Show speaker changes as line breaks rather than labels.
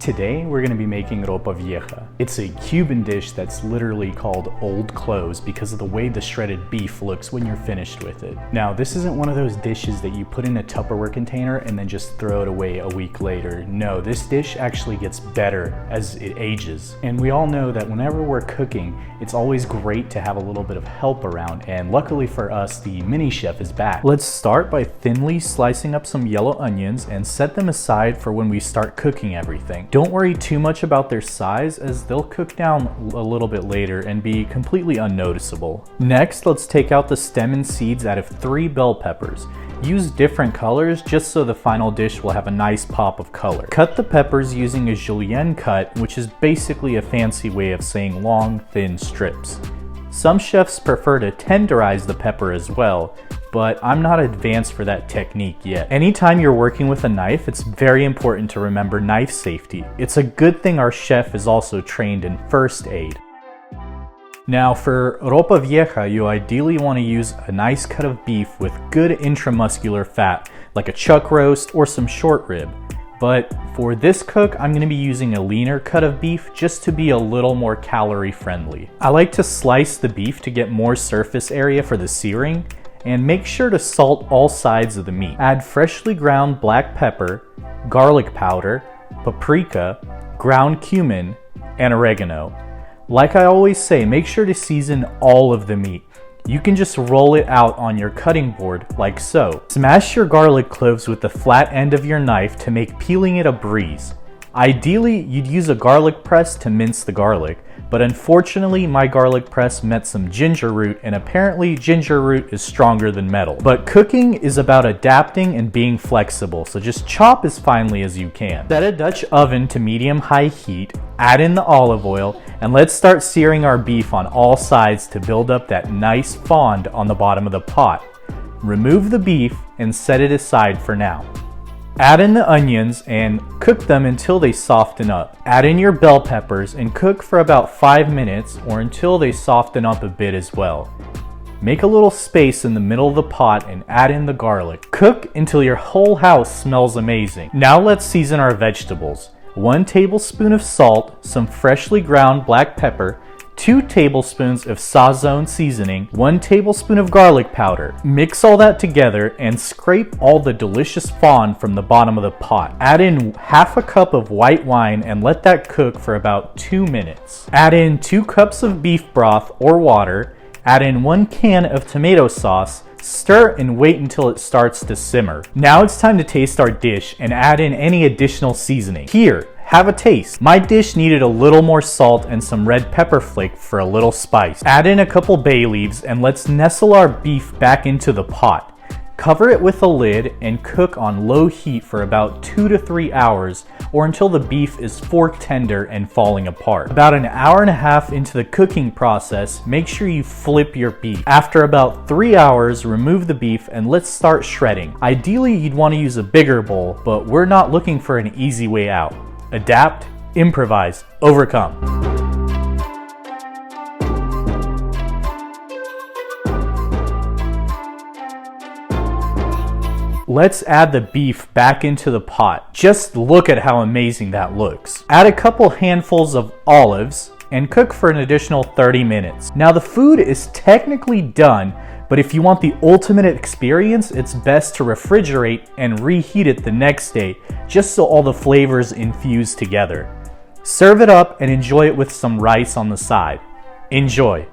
Today we're going to be making Ropa Vieja. It's a Cuban dish that's literally called old clothes because of the way the shredded beef looks when you're finished with it. Now, this isn't one of those dishes that you put in a Tupperware container and then just throw it away a week later. No, this dish actually gets better as it ages. And we all know that whenever we're cooking, it's always great to have a little bit of help around, and luckily for us, the mini chef is back. Let's start by thinly slicing up some yellow onions and set them aside for when we start cooking everything. Don't worry too much about their size, as they'll cook down a little bit later and be completely unnoticeable. Next, let's take out the stem and seeds out of 3 bell peppers. Use different colors just so the final dish will have a nice pop of color. Cut the peppers using a julienne cut, which is basically a fancy way of saying long, thin strips. Some chefs prefer to tenderize the pepper as well, but I'm not advanced for that technique yet. Anytime you're working with a knife, it's very important to remember knife safety. It's a good thing our chef is also trained in first aid. Now for Ropa Vieja, you ideally want to use a nice cut of beef with good intramuscular fat, like a chuck roast or some short rib. But for this cook, I'm going to be using a leaner cut of beef just to be a little more calorie friendly. I like to slice the beef to get more surface area for the searing, and make sure to salt all sides of the meat. Add freshly ground black pepper, garlic powder, paprika, ground cumin, and oregano. Like I always say, make sure to season all of the meat. You can just roll it out on your cutting board like so. Smash your garlic cloves with the flat end of your knife to make peeling it a breeze. Ideally, you'd use a garlic press to mince the garlic, but unfortunately my garlic press met some ginger root, and apparently ginger root is stronger than metal. But cooking is about adapting and being flexible, so just chop as finely as you can. Set a Dutch oven to medium-high heat, add in the olive oil, and let's start searing our beef on all sides to build up that nice fond on the bottom of the pot. Remove the beef and set it aside for now. Add in the onions and cook them until they soften up. Add in your bell peppers and cook for about 5 minutes or until they soften up a bit as well. Make a little space in the middle of the pot and add in the garlic. Cook until your whole house smells amazing. Now let's season our vegetables. 1 tablespoon of salt, some freshly ground black pepper, 2 tablespoons of Sauzon Seasoning, 1 tablespoon of garlic powder. Mix all that together and scrape all the delicious fond from the bottom of the pot. Add in half a cup of white wine and let that cook for about 2 minutes. Add in 2 cups of beef broth or water. Add in 1 can of tomato sauce. Stir and wait until it starts to simmer. Now it's time to taste our dish and add in any additional seasoning. Here, have a taste. My dish needed a little more salt and some red pepper flake for a little spice. Add in a couple bay leaves and let's nestle our beef back into the pot. Cover it with a lid and cook on low heat for about 2 to 3 hours, or until the beef is fork tender and falling apart. About an hour and a half into the cooking process, make sure you flip your beef. After about 3 hours, remove the beef and let's start shredding. Ideally, you'd want to use a bigger bowl, but we're not looking for an easy way out. Adapt, improvise, overcome. Let's add the beef back into the pot. Just look at how amazing that looks. Add a couple handfuls of olives and cook for an additional 30 minutes. Now the food is technically done, but if you want the ultimate experience, it's best to refrigerate and reheat it the next day, just so all the flavors infuse together. Serve it up and enjoy it with some rice on the side. Enjoy.